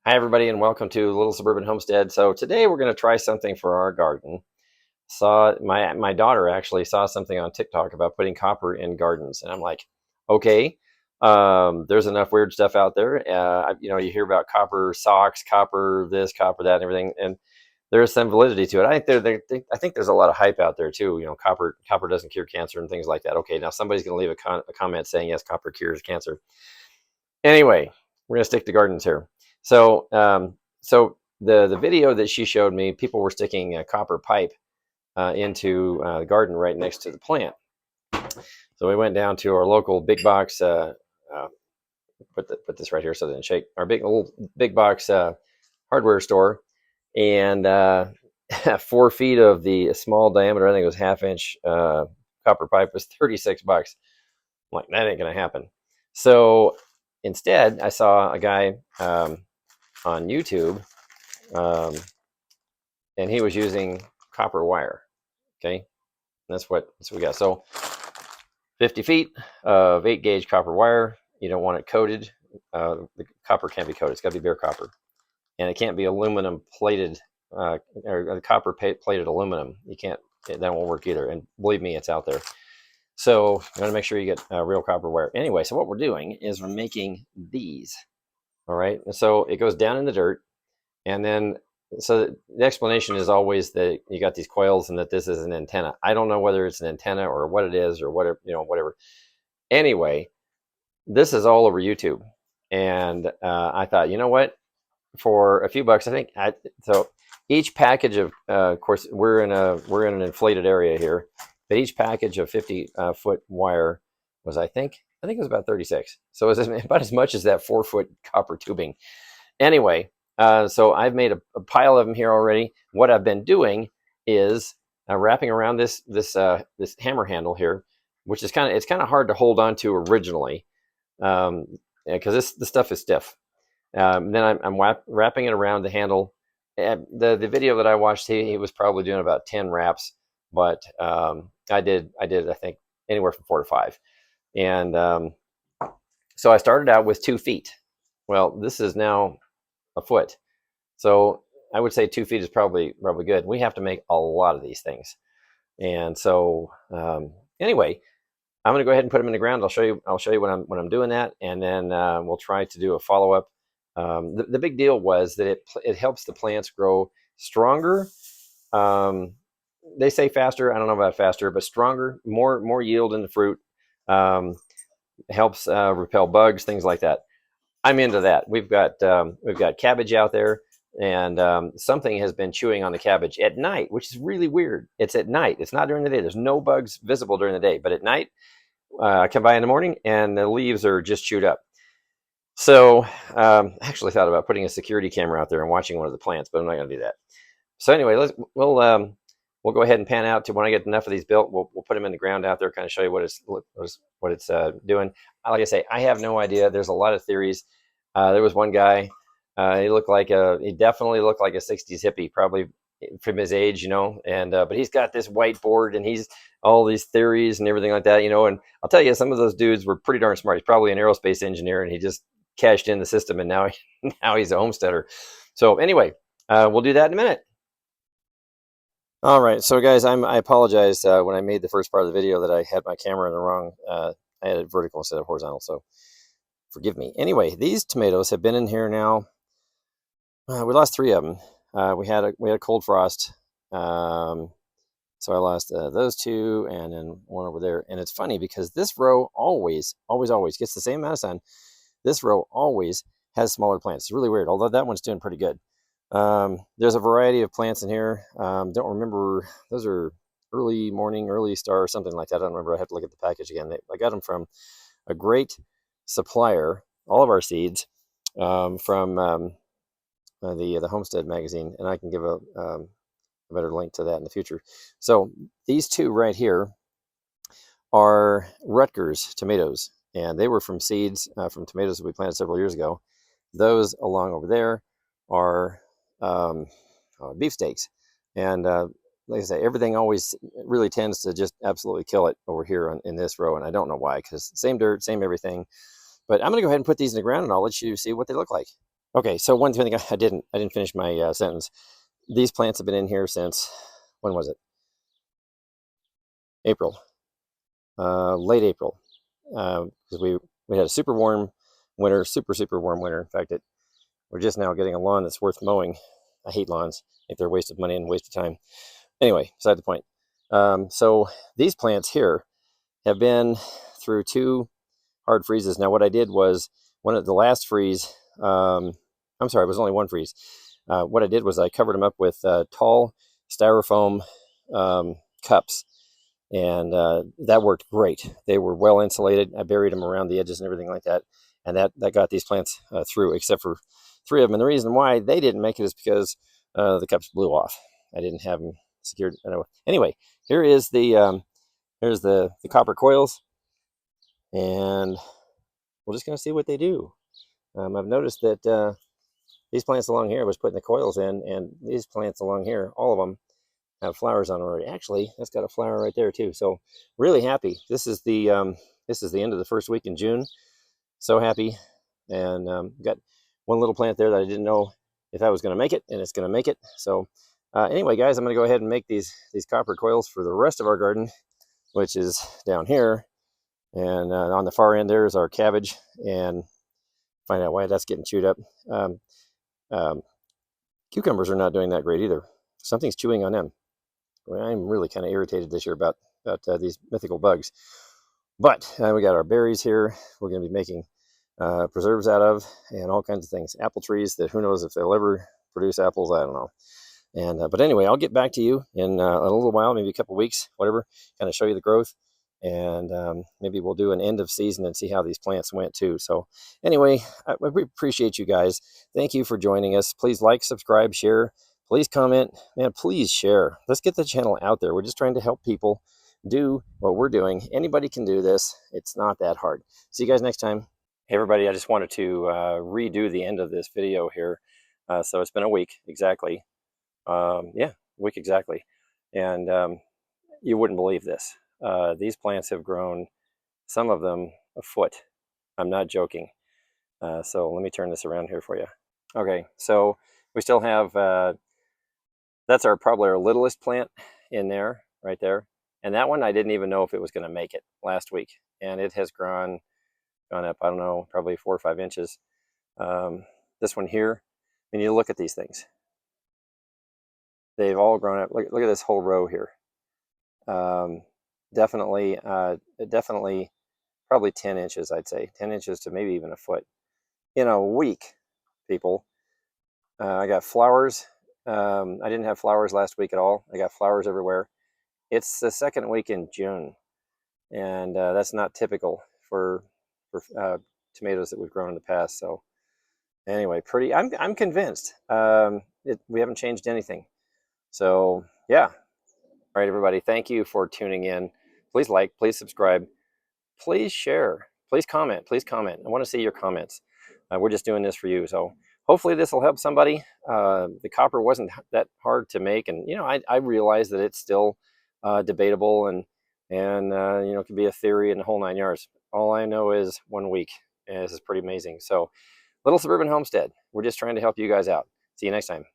Hi, everybody, and welcome to Little Suburban Homestead. So today we're going to try something for our garden. Saw my daughter actually saw something on TikTok about putting copper in gardens, and I'm like, okay, there's enough weird stuff out there. You hear about copper socks, copper this, copper that, and everything, and there's some validity to it. I think there's a lot of hype out there too. Copper doesn't cure cancer and things like that. Okay, now somebody's going to leave a comment saying yes, copper cures cancer. Anyway, we're gonna stick to gardens here. So the video that she showed me, people were sticking a copper pipe into the garden right next to the plant. So we went down to our local big box. Uh, put this right here so it didn't shake. Our big box hardware store, and 4 feet of the small diameter, I think it was half-inch copper pipe, was $36. I'm like, that ain't gonna happen. So instead, I saw a guy on YouTube, um, and he was using copper wire. Okay, that's what we got. So 50 feet of 8-gauge copper wire. You don't want it coated. The copper can't be coated. It's got to be bare copper, and it can't be aluminum plated or copper plated aluminum. You can't. That won't work either. And believe me, it's out there. So you want to make sure you get real copper wire. Anyway, so what we're doing is we're making these. All right, and so it goes down in the dirt, and then so the explanation is always that you got these coils and that this is an antenna. I don't know whether it's an antenna or what it is or whatever, whatever. Anyway, this is all over YouTube, and I thought, you know what, for a few bucks, so each package of course, we're in an inflated area here, but each package of 50 foot wire was, I think it was about 36. So it was about as much as that 4 foot copper tubing. Anyway, so I've made a pile of them here already. What I've been doing is wrapping around this hammer handle here, which is kind of hard to hold on to originally, because this stuff is stiff. Then I'm wrapping it around the handle. The video that I watched, he was probably doing about 10 wraps, but I did I think anywhere from 4 to 5, and so I started out with 2 feet. Well, this is now a foot. So I would say 2 feet is probably good. We have to make a lot of these things, and so anyway, I'm going to go ahead and put them in the ground. I'll show you when I'm doing that, and then we'll try to do a follow up. The big deal was that it helps the plants grow stronger. They say faster. I don't know about faster, but stronger, more yield in the fruit. Helps repel bugs, things like that. I'm into that. We've got cabbage out there, and something has been chewing on the cabbage at night, which is really weird. It's at night. It's not during the day. There's no bugs visible during the day, but at night, I come by in the morning, and the leaves are just chewed up. So I actually thought about putting a security camera out there and watching one of the plants, but I'm not going to do that. So anyway, we'll go ahead and pan out to when I get enough of these built. We'll put them in the ground out there, kind of show you what it's doing. Like I say, I have no idea. There's a lot of theories. There was one guy. He definitely looked like a '60s hippie, probably from his age, And but he's got this whiteboard, and he's all these theories and everything like that, And I'll tell you, some of those dudes were pretty darn smart. He's probably an aerospace engineer, and he just cashed in the system, and now he's a homesteader. So anyway, we'll do that in a minute. All right, so guys, I apologize when I made the first part of the video that I had my camera in the wrong. I had it vertical instead of horizontal, so forgive me. Anyway, these tomatoes have been in here now. We lost 3 of them. We had a cold frost, so I lost those 2, and then 1 over there. And it's funny because this row always gets the same amount of sun. This row always has smaller plants. It's really weird, although that one's doing pretty good. There's a variety of plants in here. Don't remember, those are early morning, early star, or something like that. I don't remember. I have to look at the package again. I got them from a great supplier, all of our seeds, from the Homestead magazine, and I can give a better link to that in the future. So these 2 right here are Rutgers tomatoes, and they were from seeds from tomatoes that we planted several years ago. Those along over there are beefsteaks, and like I say, everything always really tends to just absolutely kill it over here in this row, and I don't know why, because same dirt, same everything. But I'm going to go ahead and put these in the ground, and I'll let you see what they look like. Okay, so one thing I didn't finish my sentence. These plants have been in here since, when was it? April, late April, because we had a super warm winter, super warm winter. In fact, we're just now getting a lawn that's worth mowing. I hate lawns. I think they're a waste of money and a waste of time. Anyway, beside the point. So these plants here have been through 2 hard freezes. Now, what I did was one of the last freeze. I'm sorry, it was only 1 freeze. What I did was I covered them up with tall styrofoam cups, and that worked great. They were well insulated. I buried them around the edges and everything like that, and that got these plants through, except for 3 of them. And the reason why they didn't make it is because the cups blew off. I didn't have them secured. Anyway, here is here's the copper coils, and we're just going to see what they do. I've noticed that these plants along here, I was putting the coils in, and these plants along here, all of them have flowers on already. Actually, that's got a flower right there too. So really happy. This is the end of the first week in June. So happy, and got one little plant there that I didn't know if I was going to make it, and it's going to make it. So anyway, guys, I'm going to go ahead and make these copper coils for the rest of our garden, which is down here, and on the far end there is our cabbage, and find out why that's getting chewed up. Um, um, Cucumbers are not doing that great either. Something's chewing on them. I'm really kind of irritated this year about these mythical bugs. But we got our berries here. We're going to be making preserves out of, and all kinds of things. Apple trees that who knows if they'll ever produce apples. I don't know. And but anyway, I'll get back to you in a little while, maybe a couple weeks, whatever. Kind of show you the growth, and maybe we'll do an end of season and see how these plants went too. So anyway, we appreciate you guys. Thank you for joining us. Please like, subscribe, share. Please comment, man. Please share. Let's get the channel out there. We're just trying to help people do what we're doing. Anybody can do this. It's not that hard. See you guys next time. Hey everybody, I just wanted to redo the end of this video here. So it's been a week exactly. Yeah, a week exactly. And you wouldn't believe this. These plants have grown, some of them a foot. I'm not joking. So let me turn this around here for you. Okay, so we still have, that's probably our littlest plant in there, right there. And that one, I didn't even know if it was going to make it last week. And it has gone up, I don't know, probably 4 or 5 inches. This one here, and you look at these things. They've all grown up. Look at this whole row here. Definitely probably 10 inches, I'd say. 10 inches to maybe even a foot. In a week, people. I got flowers. I didn't have flowers last week at all. I got flowers everywhere. It's the second week in June, and that's not typical for tomatoes that we've grown in the past. So anyway, pretty. I'm convinced. We haven't changed anything. So yeah. All right, everybody. Thank you for tuning in. Please like, please subscribe, please share, please comment, please comment. I want to see your comments. We're just doing this for you. So hopefully this will help somebody. The copper wasn't that hard to make, and I realize that it's still debatable, and it could be a theory and the whole 9 yards. All I know is 1 week, and this is pretty amazing. So, Little Suburban Homestead. We're just trying to help you guys out. See you next time.